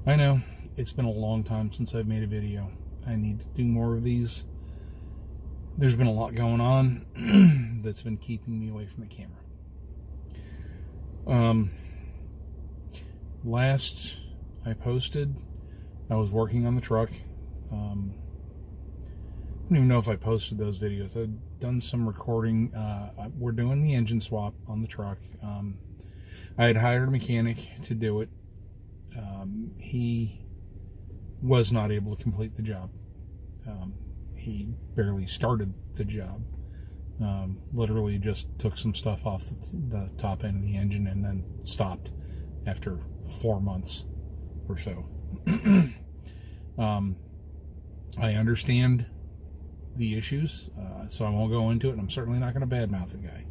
I know it's been a long time since I've made a video. I need to do more of these. There's been a lot going on that's been keeping me away from the camera. Last I posted, I was working on the truck. I don't even know if I posted those videos. I've done some recording. We're doing the engine swap on the truck. I had hired a mechanic to do it. He was not able to complete the job. He barely started the job. Literally just took some stuff off the top end of the engine and then stopped after 4 months or so. I understand the issues, so I won't go into it, and I'm certainly not going to badmouth the guy.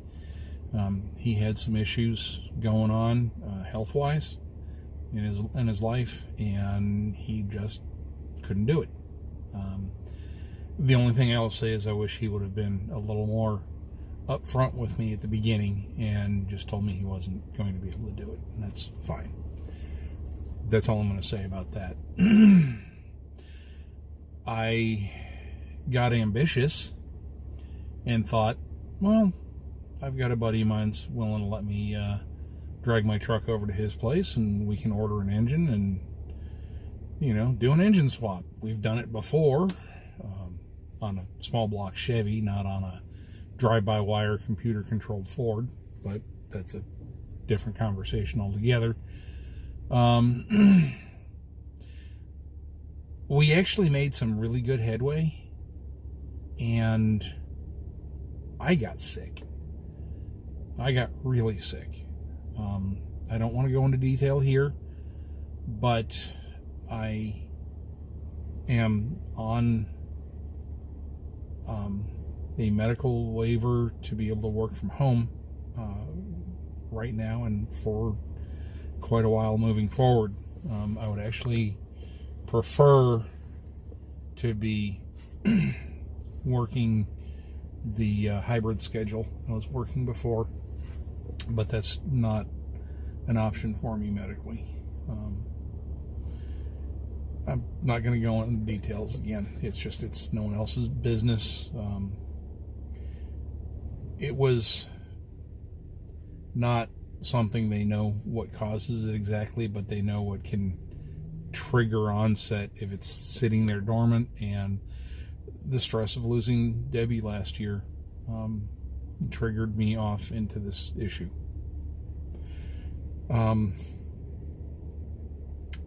He had some issues going on health-wise in his life, and he just couldn't do it. The only thing I'll say is I wish he would have been a little more upfront with me at the beginning and just told me he wasn't going to be able to do it, and that's fine. That's all I'm going to say about that. I got ambitious and thought, well, I've got a buddy of mine's willing to let me drag my truck over to his place, and we can order an engine and, do an engine swap. We've done it before on a small block Chevy, not on a drive-by-wire computer-controlled Ford, but that's a different conversation altogether. We actually made some really good headway, and I got sick. I got really sick. I don't want to go into detail here, but I am on a medical waiver to be able to work from home right now and for quite a while moving forward. I would actually prefer to be working the hybrid schedule I was working before, but that's not an option for me medically. I'm not going to go into details again. It's no one else's business. It was not something they know what causes it exactly, but they know what can trigger onset if it's sitting there dormant, and the stress of losing Debbie last year triggered me off into this issue.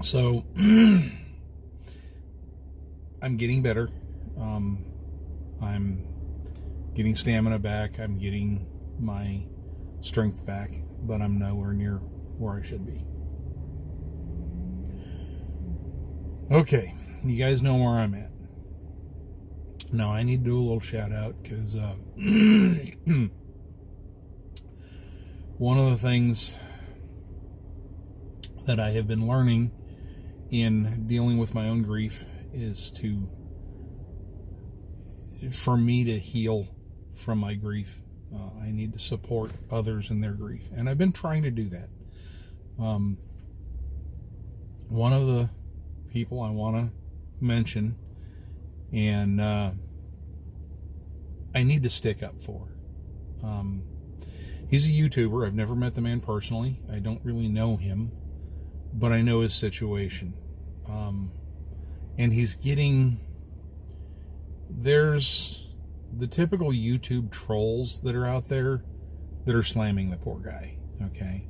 So I'm getting better. I'm getting stamina back. I'm getting my strength back, but I'm nowhere near where I should be. Okay, you guys know where I'm at. Now I need to do a little shout out because one of the things that I have been learning in dealing with my own grief is for me to heal from my grief, I need to support others in their grief, and I've been trying to do that. One of the people I want to mention, and I need to stick up for. He's a YouTuber. I've never met the man personally. I don't really know him, but I know his situation. And he's there's the typical YouTube trolls that are out there that are slamming the poor guy. Okay.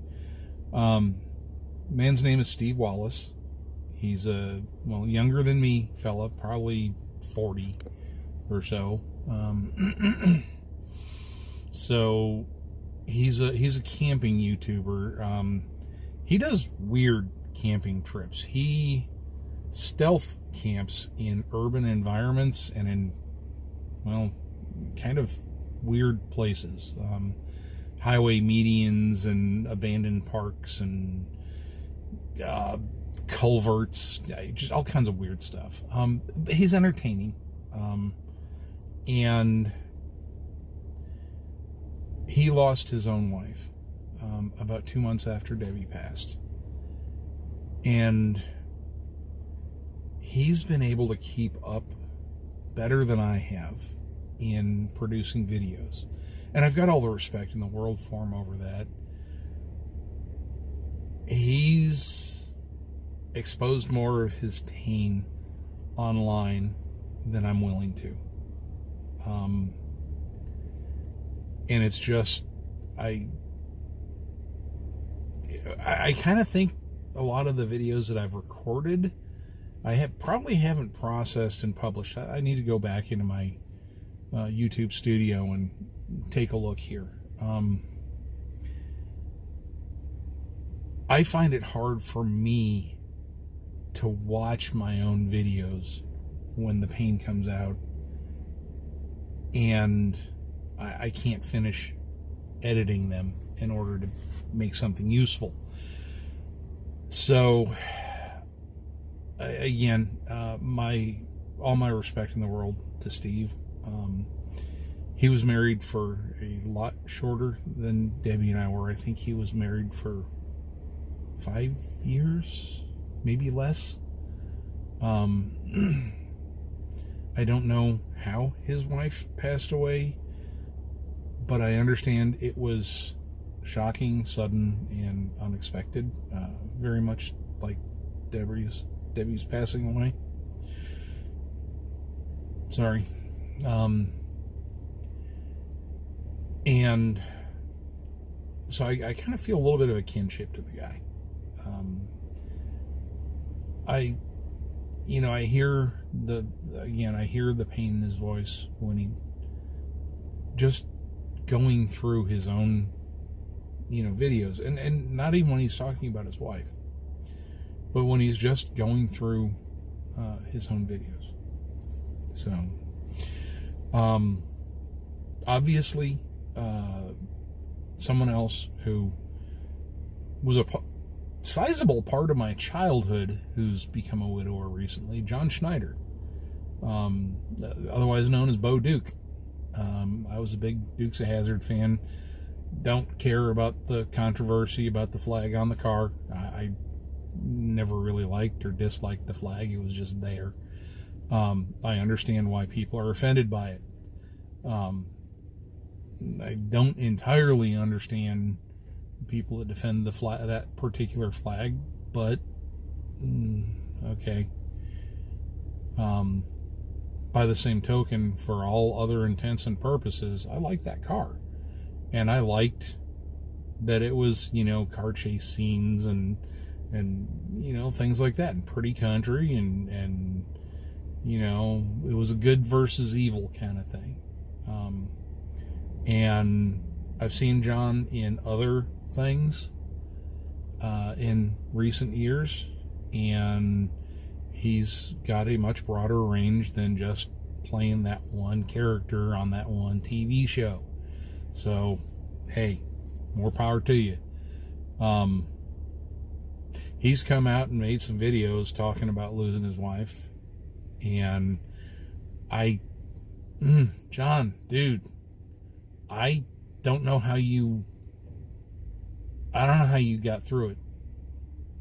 Man's name is Steve Wallace. He's a younger than me fella, probably 40 or so. So he's a camping YouTuber. He does weird camping trips. He stealth camps in urban environments and in kind of weird places, highway medians and abandoned parks and culverts, just all kinds of weird stuff. But he's entertaining, and he lost his own wife about 2 months after Debbie passed, and he's been able to keep up better than I have in producing videos. And I've got all the respect in the world for him over that. He's exposed more of his pain online than I'm willing to. And it's just, I kind of think a lot of the videos that I've recorded, I probably haven't processed and published. I need to go back into my YouTube studio and take a look here. I find it hard for me to watch my own videos when the pain comes out, and I can't finish editing them in order to make something useful. So, again, all my respect in the world to Steve. He was married for a lot shorter than Debbie and I were. I think he was married for 5 years, maybe less. I don't know how his wife passed away, but I understand it was shocking, sudden, and unexpected. Very much like Debbie's passing away. Sorry. And so I kind of feel a little bit of a kinship to the guy. I hear the pain in his voice when he just going through his own, videos, and not even when he's talking about his wife, but when he's just going through his own videos. So, obviously, someone else who was a sizable part of my childhood who's become a widower recently, John Schneider, otherwise known as Bo Duke. I was a big Dukes of Hazzard fan. Don't care about the controversy about the flag on the car. I never really liked or disliked the flag. It was just there. I understand why people are offended by it. I don't entirely understand people that defend that particular flag, but okay. By the same token, for all other intents and purposes, I like that car, and I liked that it was, car chase scenes and things like that, and pretty country, and it was a good versus evil kind of thing. And I've seen John in other things in recent years, and he's got a much broader range than just playing that one character on that one TV show. So, hey, more power to you. He's come out and made some videos talking about losing his wife, and John, dude, I don't know how you got through it.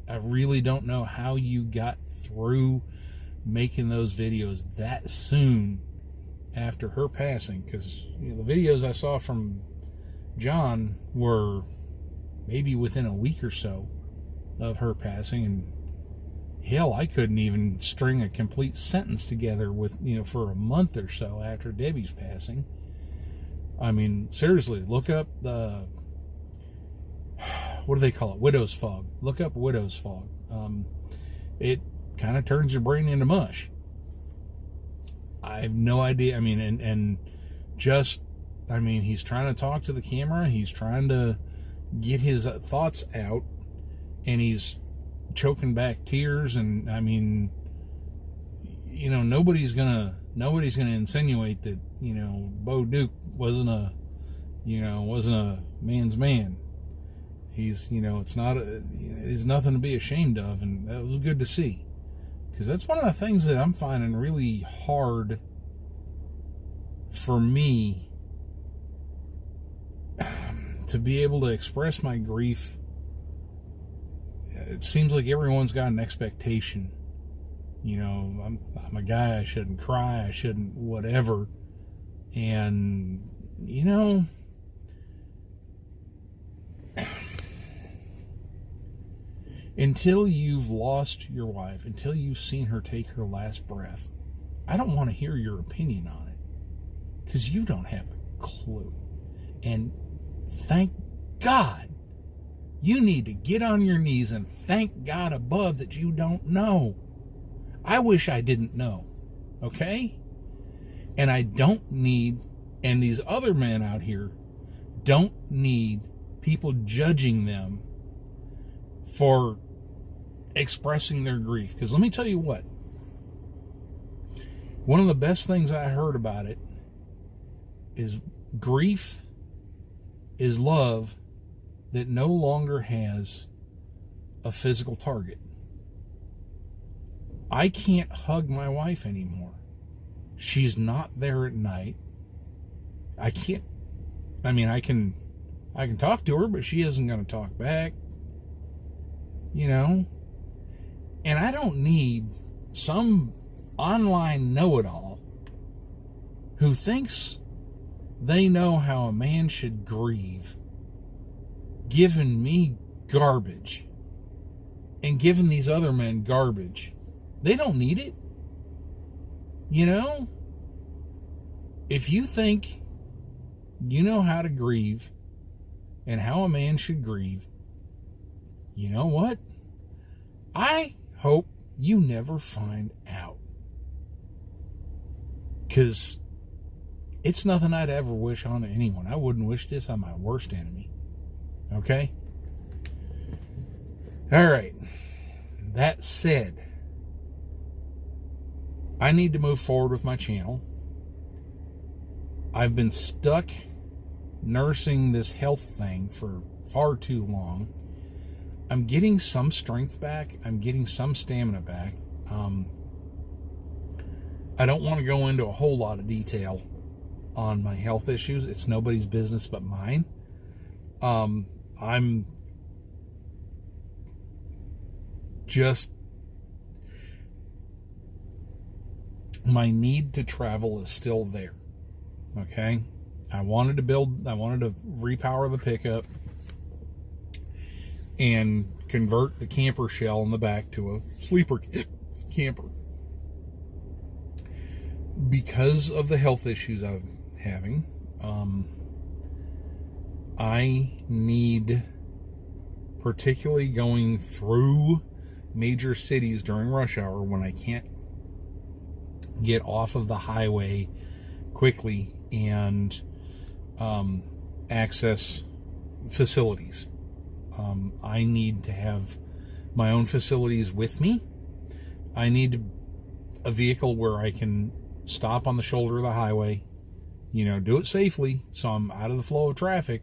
I really don't know how you got through making those videos that soon after her passing, because the videos I saw from John were maybe within a week or so of her passing, and hell, I couldn't even string a complete sentence together with for a month or so after Debbie's passing. I mean, seriously, look up the, what do they call it? Widow's fog. Look up widow's fog. It kind of turns your brain into mush. I have no idea. I mean, he's trying to talk to the camera. He's trying to get his thoughts out, and he's choking back tears. And I mean, nobody's gonna insinuate that Bo Duke wasn't a man's man. He's it's nothing to be ashamed of, and that was good to see, because that's one of the things that I'm finding really hard for me, to be able to express my grief. It seems like everyone's got an expectation You know, I'm a guy, I shouldn't cry, I shouldn't whatever. And, you know, until you've lost your wife, until you've seen her take her last breath, I don't want to hear your opinion on it, because you don't have a clue. And thank God, you need to get on your knees and thank God above that you don't know. I wish I didn't know, okay? And I don't need, and these other men out here don't need people judging them for expressing their grief. Because let me tell you what, one of the best things I heard about it is grief is love that no longer has a physical target. I can't hug my wife anymore. She's not there at night. I can't, I mean, I can talk to her, but she isn't going to talk back. You know? And I don't need some online know-it-all who thinks they know how a man should grieve giving me garbage and giving these other men garbage. They don't need it. You know? If you think you know how to grieve and how a man should grieve, you know what? I hope you never find out. Because it's nothing I'd ever wish on anyone. I wouldn't wish this on my worst enemy. Okay? All right. That said, I need to move forward with my channel. I've been stuck nursing this health thing for far too long. I'm getting some strength back. I'm getting some stamina back. I don't want to go into a whole lot of detail on my health issues. It's nobody's business but mine. I'm just, my need to travel is still there. Okay? I wanted to repower the pickup and convert the camper shell in the back to a sleeper camper. Because of the health issues I'm having, I need, particularly going through major cities during rush hour when I can't get off of the highway quickly and access facilities. I need to have my own facilities with me. I need a vehicle where I can stop on the shoulder of the highway, you know, do it safely so I'm out of the flow of traffic,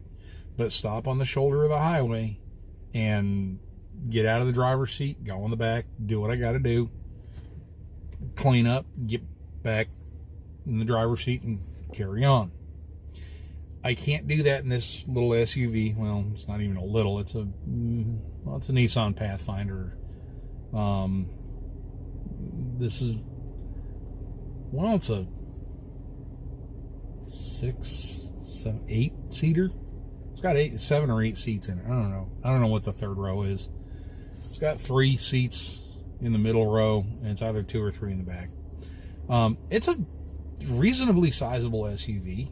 but stop on the shoulder of the highway and get out of the driver's seat, go in the back, do what I got to do, clean up, get back in the driver's seat and carry on. I can't do that in this little SUV. Well, it's not even a little. It's a Nissan Pathfinder. This is, well, it's a 6, 7, 8 seater. It's got 7 or 8 seats in it. I don't know. I don't know what the third row is. It's got 3 seats in the middle row, and it's either 2 or 3 in the back. It's a reasonably sizable SUV.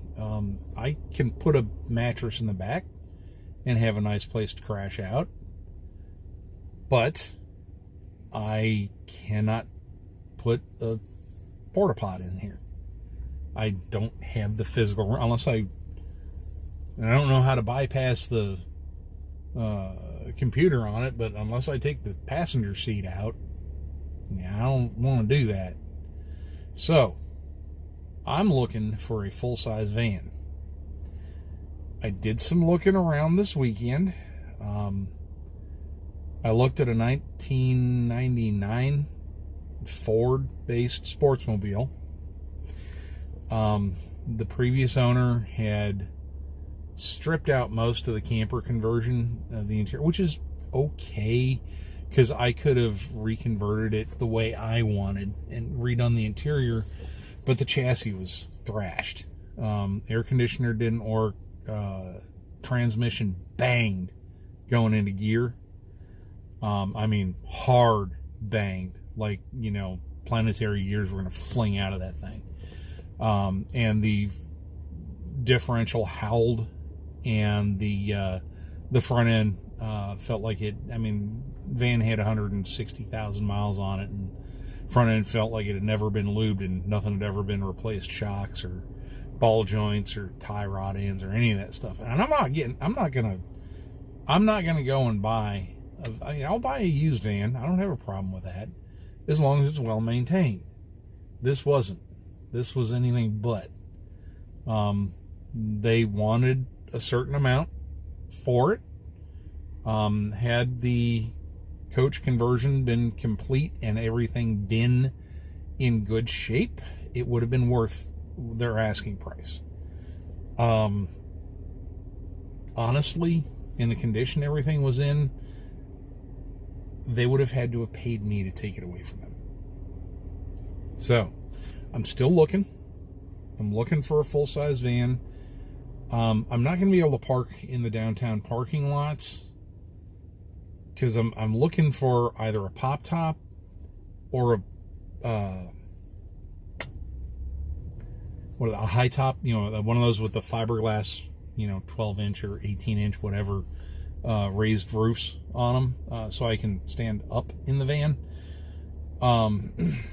I can put a mattress in the back and have a nice place to crash out, but I cannot put a porta pot in here. I don't have the physical, unless I don't know how to bypass the computer on it, but unless I take the passenger seat out, yeah, I don't want to do that. So I'm looking for a full-size van. I did some looking around this weekend. I looked at a 1999 Ford-based Sportsmobile. The previous owner had stripped out most of the camper conversion of the interior, which is okay. because I could have reconverted it the way I wanted and redone the interior, but the chassis was thrashed. Air conditioner didn't work. Transmission banged going into gear. I mean, hard banged, like, planetary gears were going to fling out of that thing. And the differential howled, and the front end felt like it. I mean, van had 160,000 miles on it, and front end felt like it had never been lubed and nothing had ever been replaced. Shocks or ball joints or tie rod ends or any of that stuff. And I'm not gonna go and buy. I'll buy a used van. I don't have a problem with that, as long as it's well maintained. This wasn't. This was anything but. They wanted a certain amount for it. Had the coach conversion been complete and everything been in good shape, it would have been worth their asking price. Honestly, in the condition everything was in, they would have had to have paid me to take it away from them. So, I'm still looking. I'm looking for a full-size van. I'm not going to be able to park in the downtown parking lots, because I'm looking for either a pop top or a high top, one of those with the fiberglass, 12-inch or 18-inch, whatever, raised roofs on them, so I can stand up in the van.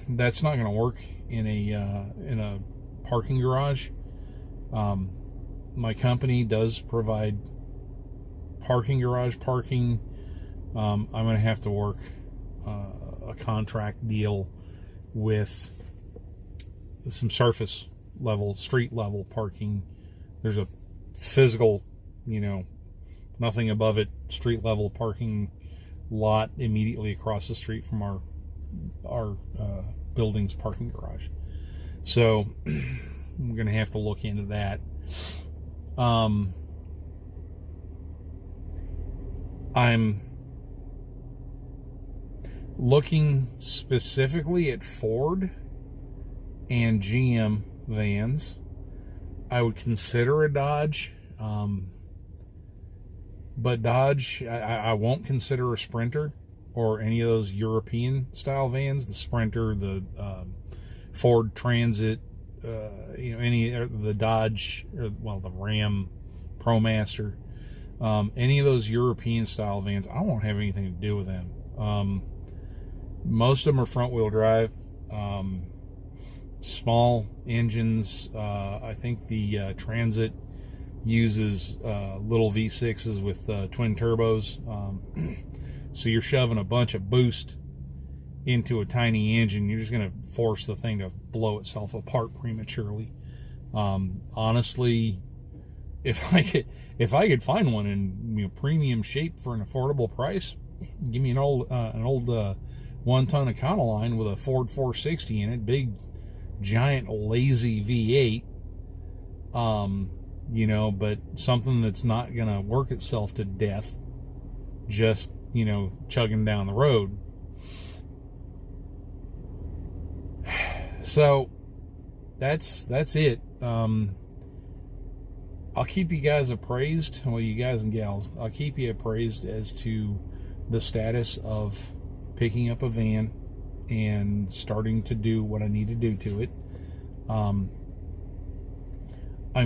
That's not going to work in a parking garage. My company does provide garage parking. I'm going to have to work a contract deal with some surface level, street level parking. There's a physical, nothing above it, street level parking lot immediately across the street from our building's parking garage. So I'm going to have to look into that. I'm looking specifically at Ford and GM vans. I would consider a Dodge, but Dodge, I won't consider a Sprinter or any of those European style vans. The Sprinter, the Ford Transit, the Dodge, the Ram ProMaster, any of those European style vans, I won't have anything to do with them. Most of them are front wheel drive, small engines. I think the Transit uses little V6s with twin turbos, so you're shoving a bunch of boost into a tiny engine. You're just going to force the thing to blow itself apart prematurely. Honestly, if I could find one in premium shape for an affordable price, give me an old 1-ton Econoline with a Ford 460 in it, big giant lazy V8, but something that's not gonna work itself to death just chugging down the road. So that's it. I'll keep you guys appraised, you guys and gals, I'll keep you appraised as to the status of picking up a van and starting to do what I need to do to it. I'm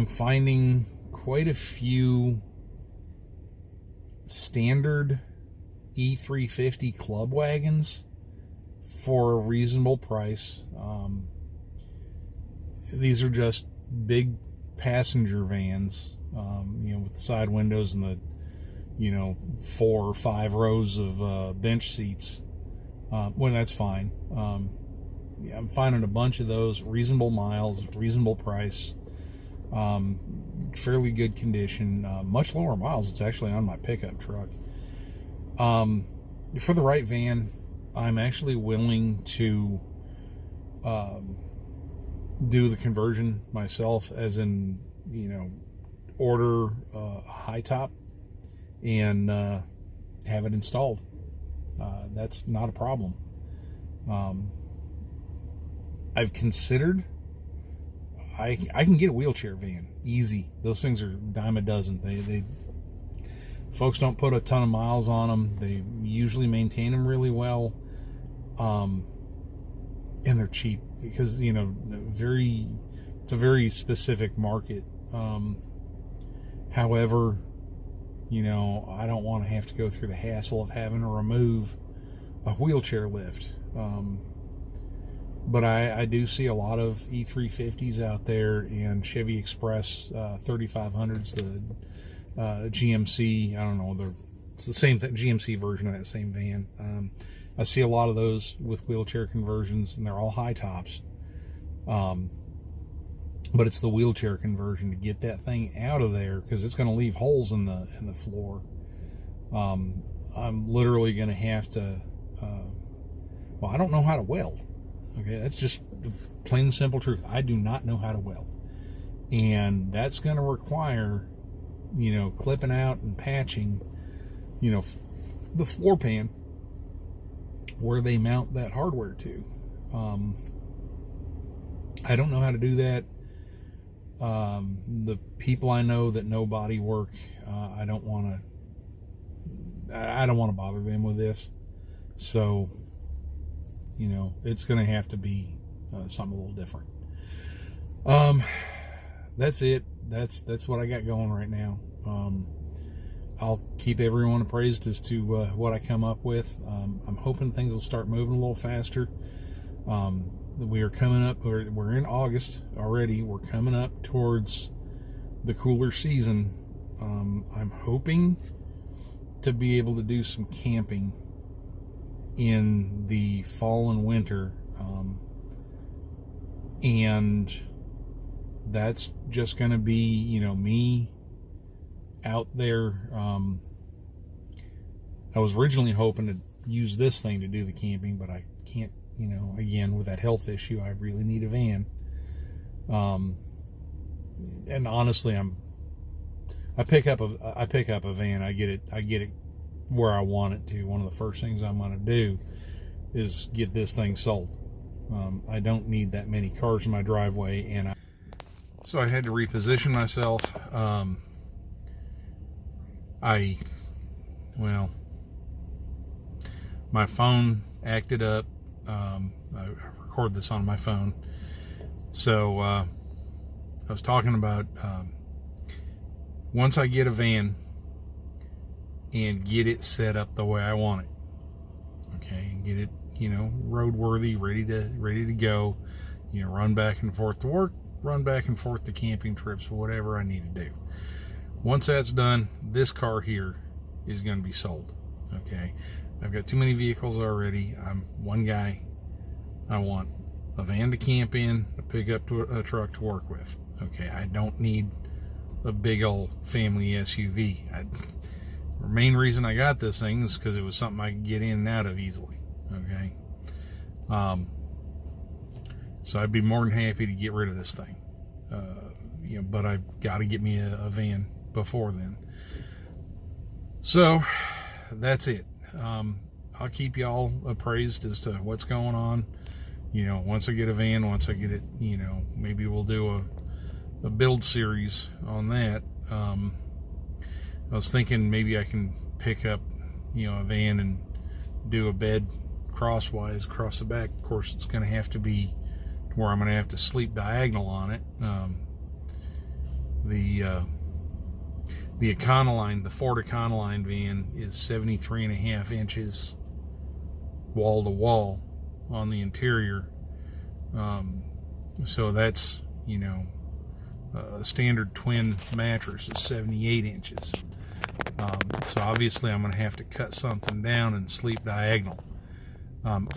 finding quite a few standard E350 club wagons for a reasonable price. These are just big passenger vans, with side windows and the 4 or 5 rows of bench seats. That's fine. I'm finding a bunch of those, reasonable miles, reasonable price, fairly good condition, much lower miles. It's actually on my pickup truck. For the right van, I'm actually willing to do the conversion myself, as in, order a high top and have it installed. That's not a problem. I've considered, I can get a wheelchair van easy. Those things are dime a dozen. They folks don't put a ton of miles on them. They usually maintain them really well, and they're cheap because it's a very specific market. However, I don't want to have to go through the hassle of having to remove a wheelchair lift. But I do see a lot of E350s out there and Chevy Express 3500s, the GMC, I don't know, it's the same thing, GMC version of that same van. I see a lot of those with wheelchair conversions, and they're all high tops. But it's the wheelchair conversion to get that thing out of there, because it's going to leave holes in the floor. I'm literally going to have to, I don't know how to weld. Okay, that's just the plain and simple truth. I do not know how to weld. And that's going to require, clipping out and patching, the floor pan where they mount that hardware to. I don't know how to do that. The people I know that know body work, I don't want to bother them with this. So, it's going to have to be something a little different. That's it. That's what I got going right now. I'll keep everyone appraised as to what I come up with. I'm hoping things will start moving a little faster. We are coming up, we're in August already. We're coming up towards the cooler season. I'm hoping to be able to do some camping in the fall and winter. And that's just going to be, me out there. I was originally hoping to use this thing to do the camping, but I can't, again, with that health issue, I really need a van. And honestly, I pick up a van. I get it where I want it to. One of the first things I'm going to do is get this thing sold. I don't need that many cars in my driveway, so I had to reposition myself. My phone acted up. I record this on my phone. So I was talking about once I get a van and get it set up the way I want it, okay, and get it, roadworthy, ready to go, run back and forth to work, run back and forth to camping trips, whatever I need to do. Once that's done, this car here is going to be sold. Okay, I've got too many vehicles already. I'm one guy. I want a van to camp in, a pickup truck to work with. Okay, I don't need a big old family SUV. The main reason I got this thing is because it was something I could get in and out of easily. Okay, so I'd be more than happy to get rid of this thing. But I've got to get me a van before then. So that's it. I'll keep y'all appraised as to what's going on. Once I get a van, once I get it, maybe we'll do a build series on that. I was thinking maybe I can pick up, a van and do a bed crosswise across the back. Of course, it's going to have to be where I'm going to have to sleep diagonal on it. The Econoline, the Ford Econoline van is 73.5 inches wall to wall on the interior. So that's, a standard twin mattress is 78 inches. So obviously I'm going to have to cut something down and sleep diagonal,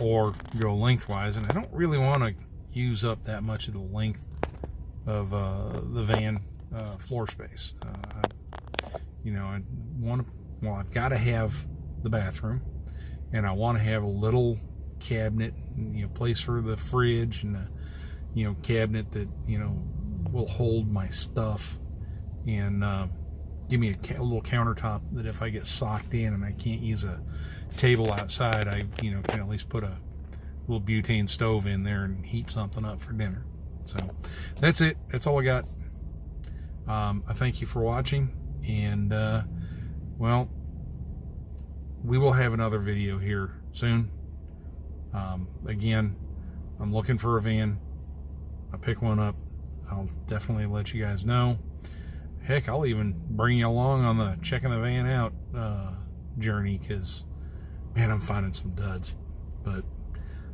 or go lengthwise. And I don't really want to use up that much of the length of the van floor space. I want to, I've got to have the bathroom, and I want to have a little cabinet, place for the fridge, and a, cabinet that, will hold my stuff, and give me a little countertop that if I get socked in and I can't use a table outside, I can at least put a little butane stove in there and heat something up for dinner. So that's it. That's all I got. I thank you for watching, and well, we will have another video here soon. Again, I'm looking for a van. I pick one up, I'll definitely let you guys know. Heck, I'll even bring you along on the checking the van out journey, because man, I'm finding some duds, but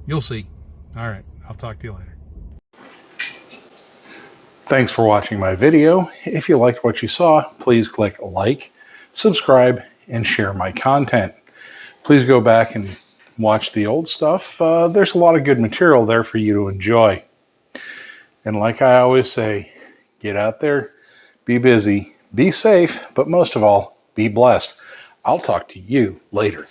you'll see. All right, I'll talk to you later. Thanks for watching my video. If you liked what you saw, please click like, subscribe, and share my content. Please go back and watch the old stuff. There's a lot of good material there for you to enjoy. And like I always say, get out there, be busy, be safe, but most of all, be blessed. I'll talk to you later.